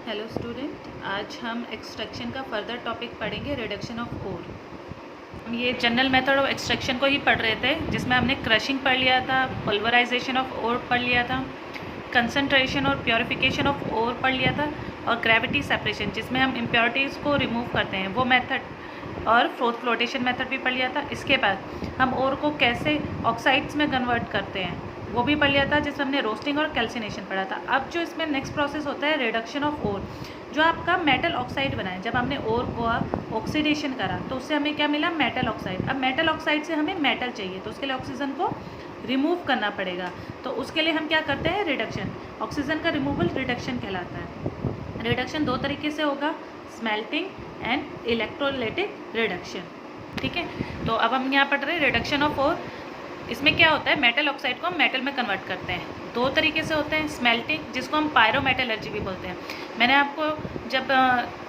Hello student, आज हम extraction का फर्दर टॉपिक पढ़ेंगे, रिडक्शन ऑफ ओर। हम ये जनरल मेथड ऑफ एक्सट्रैक्शन को ही पढ़ रहे थे, जिसमें हमने क्रशिंग पढ़ लिया था, पल्वराइजेशन ऑफ ओर पढ़ लिया था, कंसंट्रेशन और प्योरिफिकेशन ऑफ ओर पढ़ लिया था, और ग्रेविटी सेपरेशन जिसमें हम इम्प्योरिटीज़ को रिमूव करते हैं वो मेथड, और फोर्थ फ्लोटेशन मेथड भी पढ़ लिया था। इसके बाद हम ओर को कैसे ऑक्साइड्स में कन्वर्ट करते हैं वो भी पढ़ लिया था, जिसमें हमने रोस्टिंग और कैल्सिनेशन पढ़ा था। अब जो इसमें नेक्स्ट प्रोसेस होता है रिडक्शन ऑफ ओर, जो आपका मेटल ऑक्साइड बना है। जब हमने ओर को ऑक्सीडेशन करा तो उससे हमें क्या मिला? Metal oxide. अब मेटल ऑक्साइड से हमें मेटल चाहिए, तो उसके लिए ऑक्सीजन को रिमूव करना पड़ेगा। तो उसके लिए हम क्या करते हैं? रिडक्शन। ऑक्सीजन का रिमूवल रिडक्शन कहलाता है। रिडक्शन दो तरीके से होगा, स्मेल्टिंग एंड इलेक्ट्रोलाइटिक रिडक्शन। ठीक है, तो अब हम यहाँ पढ़ रहे हैं रिडक्शन ऑफ ओर। इसमें क्या होता है? मेटल ऑक्साइड को हम मेटल में कन्वर्ट करते हैं। दो तरीके से होते हैं, स्मेल्टिंग जिसको हम पायरोमेटलर्जी भी बोलते हैं। मैंने आपको जब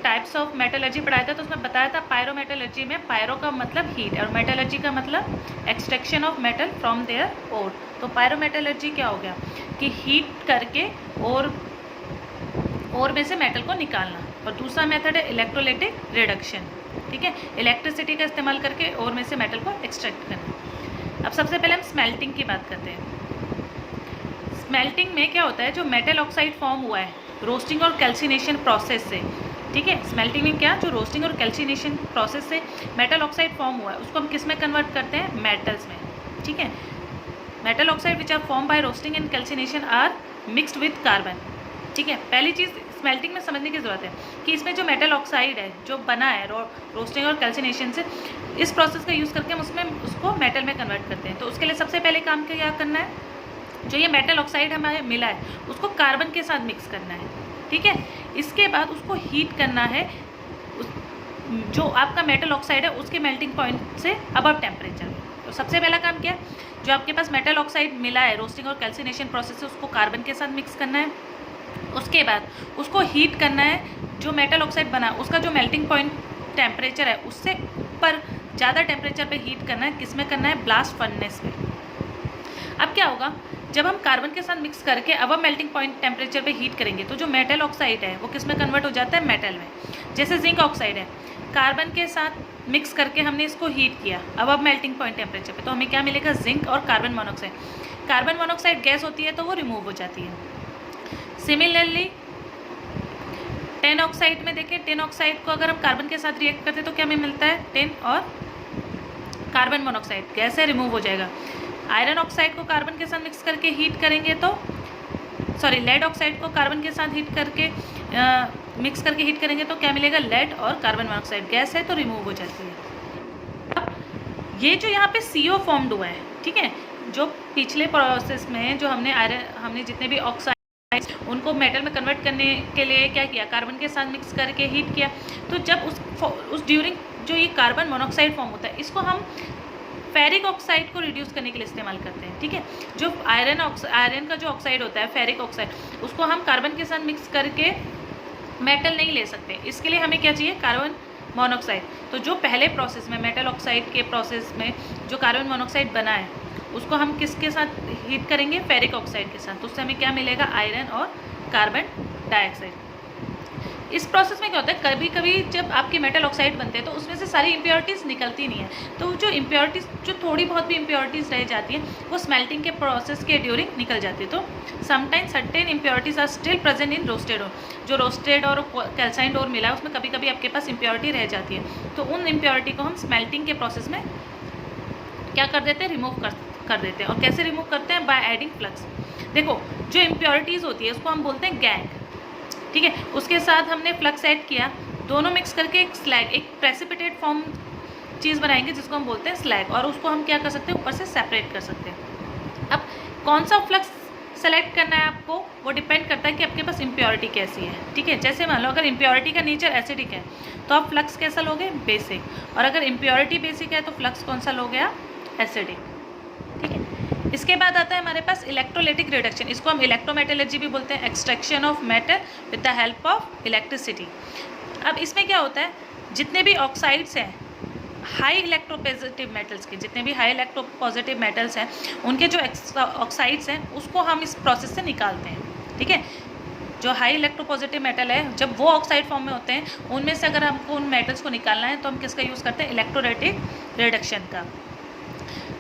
टाइप्स ऑफ मेटलर्जी पढ़ाया था तो उसमें बताया था पायरोमेटलर्जी में पायरो का मतलब हीट और मेटलर्जी का मतलब extraction of metal from there ore. तो पायरोमेटलर्जी क्या हो गया कि हीट करके और में से मेटल को निकालना। और दूसरा मेथड है इलेक्ट्रोलाइटिक रिडक्शन। ठीक है, इलेक्ट्रिसिटी का इस्तेमाल करके और में से मेटल को एक्सट्रैक्ट करना। अब सबसे पहले हम स्मेल्टिंग की बात करते हैं। स्मेल्टिंग में क्या होता है? जो मेटल ऑक्साइड फॉर्म हुआ है रोस्टिंग और कैल्सिनेशन प्रोसेस से। ठीक है, स्मेल्टिंग में क्या, जो रोस्टिंग और कैल्सिनेशन प्रोसेस से मेटल ऑक्साइड फॉर्म हुआ है उसको हम किस में कन्वर्ट करते हैं? मेटल्स में। ठीक है, metal oxide which are form by roasting and calcination are mixed with carbon. ठीक है, पहली चीज़ स्मेल्टिंग में समझने की ज़रूरत है कि इसमें जो मेटल ऑक्साइड है जो बना है रोस्टिंग और कैल्सिनेशन से, इस प्रोसेस का यूज़ करके हम उसमें उसको मेटल में कन्वर्ट करते हैं। तो उसके लिए सबसे पहले काम क्या करना है? जो ये मेटल ऑक्साइड हमें मिला है उसको कार्बन के साथ मिक्स करना है। ठीक है, इसके बाद उसको हीट करना है जो आपका मेटल ऑक्साइड है उसके मेल्टिंग पॉइंट से अबव टेम्परेचर। तो सबसे पहला काम क्या है? जो आपके पास मेटल ऑक्साइड मिला है रोस्टिंग और कैल्सिनेशन प्रोसेस से उसको कार्बन के साथ मिक्स करना है। उसके बाद उसको हीट करना है। जो मेटल ऑक्साइड बना उसका जो मेल्टिंग पॉइंट टेम्परेचर है उससे ऊपर ज़्यादा टेम्परेचर पे हीट करना है। किस में करना है? ब्लास्ट फर्नेस में। अब क्या होगा? जब हम कार्बन के साथ मिक्स करके अब मेल्टिंग पॉइंट टेम्परेचर पे हीट करेंगे तो जो मेटल ऑक्साइड है वो किस में कन्वर्ट हो जाता है? मेटल में। जैसे जिंक ऑक्साइड है, कार्बन के साथ मिक्स करके हमने इसको हीट किया अब मेल्टिंग पॉइंट टेम्परेचर पे, तो हमें क्या मिलेगा? जिंक और carbon monoxide. Carbon monoxide gas होती है तो वो रिमूव हो जाती है। सिमिलरली टिन ऑक्साइड में देखें, टिन ऑक्साइड को अगर हम कार्बन के साथ रिएक्ट करते हैं तो क्या हमें मिलता है? टिन और कार्बन मोनोऑक्साइड, गैस है, रिमूव हो जाएगा। आयरन ऑक्साइड को कार्बन के साथ मिक्स करके हीट करेंगे तो लेड ऑक्साइड को कार्बन के साथ हीट करके मिक्स करके हीट करेंगे तो क्या मिलेगा? लेड और कार्बन मोनोऑक्साइड, गैस है तो रिमूव हो जाती है। अब ये जो यहाँ पे CO फॉर्म्ड हुआ है, ठीक है, जो पिछले प्रोसेस में जो हमने जितने भी ऑक्साइड उनको मेटल में कन्वर्ट करने के लिए क्या किया? कार्बन के साथ मिक्स करके हीट किया। तो जब उस ड्यूरिंग जो ये कार्बन मोनोऑक्साइड फॉर्म होता है इसको हम फेरिक ऑक्साइड को रिड्यूस करने के लिए इस्तेमाल करते हैं। ठीक है, जो आयरन का जो ऑक्साइड होता है फेरिक ऑक्साइड, उसको हम कार्बन के साथ मिक्स करके मेटल नहीं ले सकते। इसके लिए हमें क्या चाहिए? Carbon monoxide. तो जो पहले प्रोसेस में मेटल ऑक्साइड के प्रोसेस में जो कार्बन मोनोऑक्साइड बना है उसको हम किसके साथ हीट करेंगे? फेरिक ऑक्साइड के साथ। तो उससे हमें क्या मिलेगा? आयरन और कार्बन डाइऑक्साइड। इस प्रोसेस में क्या होता है? कभी कभी जब आपके मेटल ऑक्साइड बनते हैं तो उसमें से सारी इम्प्योरिटीज़ निकलती नहीं है। तो जो इम्प्योरिटीज़, जो थोड़ी बहुत भी इम्प्योरिटीज़ रह जाती हैं वो स्मेल्टिंग के प्रोसेस के ड्यूरिंग निकल जाती है। तो sometimes certain impurities are still present in roasted ore. जो रोस्टेड और कैल्साइंड ओर मिला है उसमें कभी कभी आपके पास इम्प्योरिटी रह जाती है। तो उन इम्प्योरिटी को हम स्मेल्टिंग के प्रोसेस में क्या कर देते हैं? रिमूव कर देते हैं। और कैसे रिमूव करते हैं? By adding flux. देखो, जो इम्प्योरिटीज़ होती है उसको हम बोलते हैं गैग। ठीक है, उसके साथ हमने फ्लक्स ऐड किया, दोनों मिक्स करके एक स्लैग, एक प्रेसिपिटेट फॉर्म चीज़ बनाएंगे जिसको हम बोलते हैं स्लैग। और उसको हम क्या कर सकते हैं? ऊपर से सेपरेट कर सकते हैं। अब कौन सा फ्लक्स सेलेक्ट करना है आपको, वो डिपेंड करता है कि आपके पास इम्प्योरिटी कैसी है। ठीक है, जैसे मान लो अगर इम्प्योरिटी का नेचर एसिडिक है तो आप फ्लक्स कैसा लोगे? बेसिक। और अगर इम्प्योरिटी बेसिक है तो फ्लक्स कौन सा लोगे आप? एसिडिक। ठीक है, इसके बाद आता है हमारे पास इलेक्ट्रोलाइटिक रिडक्शन। इसको हम इलेक्ट्रोमेटलर्जी भी बोलते हैं, extraction of metal with the help of electricity. अब इसमें क्या होता है? जितने भी ऑक्साइड्स हैं हाई इलेक्ट्रोपॉजिटिव मेटल्स के, जितने भी हाई इलेक्ट्रोपॉजिटिव मेटल्स हैं उनके जो ऑक्साइड्स हैं उसको हम इस प्रोसेस से निकालते हैं। ठीक है, जो हाई इलेक्ट्रोपॉजिटिव मेटल है जब वो ऑक्साइड फॉर्म में होते हैं, उनमें से अगर हमको उन मेटल्स को निकालना है तो हम किसका यूज़ करते हैं, इलेक्ट्रोलाइटिक रिडक्शन का।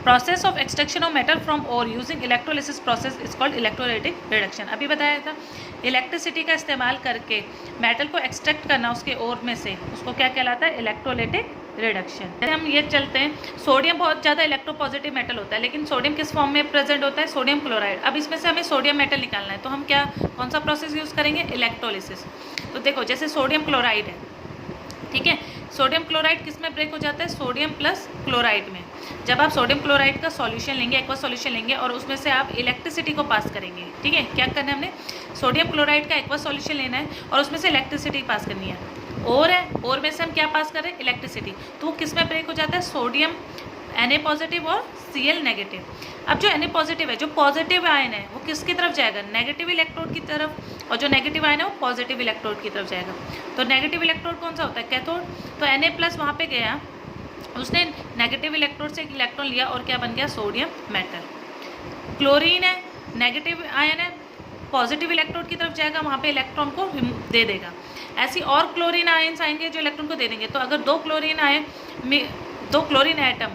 Process of extraction of metal from ore using electrolysis process is called electrolytic reduction. अभी बताया था इलेक्ट्रिसिटी का इस्तेमाल करके मेटल को एक्सट्रैक्ट करना उसके ओर में से, उसको क्या कहलाता है, इलेक्ट्रोलाइटिक रिडक्शन। हम ये चलते हैं, सोडियम बहुत ज़्यादा इलेक्ट्रोपॉजिटिव मेटल होता है, लेकिन सोडियम किस फॉर्म में प्रेजेंट होता है, सोडियम क्लोराइड। अब इसमें से हमें सोडियम मेटल निकालना है तो हम क्या, कौन सा प्रोसेस यूज़ करेंगे, इलेक्ट्रोलिसिस। तो देखो जैसे सोडियम क्लोराइड है, ठीक है, सोडियम क्लोराइड किस में ब्रेक हो जाता है, सोडियम प्लस क्लोराइड में। जब आप सोडियम क्लोराइड का सॉल्यूशन लेंगे, एक्वा सॉल्यूशन लेंगे और उसमें से आप इलेक्ट्रिसिटी को पास करेंगे, ठीक है, क्या करना है हमने, सोडियम क्लोराइड का एक्वा सॉल्यूशन लेना है और उसमें से इलेक्ट्रिसिटी पास करनी है। और है, और में से हम क्या पास कर रहे हैं, इलेक्ट्रिसिटी। तो वो किस में ब्रेक हो जाता है, सोडियम Na पॉजिटिव और Cl नेगेटिव। अब जो Na पॉजिटिव है, जो पॉजिटिव आयन है वो किसकी तरफ जाएगा, नेगेटिव इलेक्ट्रोड की तरफ, और जो नेगेटिव आयन है वो पॉजिटिव इलेक्ट्रोड की तरफ जाएगा। तो नेगेटिव इलेक्ट्रोड कौन सा होता है, कैथोड। तो Na प्लस वहाँ पे गया, उसने नेगेटिव इलेक्ट्रोड से एक इलेक्ट्रॉन लिया और क्या बन गया, सोडियम मेटल। क्लोरीन है, नेगेटिव आयन है, पॉजिटिव इलेक्ट्रोड की तरफ जाएगा, वहाँ पे इलेक्ट्रॉन को दे देगा। ऐसी और क्लोरीन आयन्स आएंगे जो इलेक्ट्रॉन को दे देंगे। तो अगर दो क्लोरीन एटम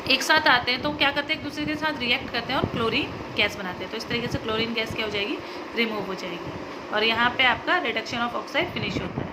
एक साथ आते हैं तो क्या करते हैं, एक दूसरे के साथ रिएक्ट करते हैं और क्लोरीन गैस बनाते हैं। तो इस तरीके से क्लोरीन गैस क्या हो जाएगी, रिमूव हो जाएगी, और यहाँ पे आपका रिडक्शन ऑफ ऑक्साइड फिनिश होता है।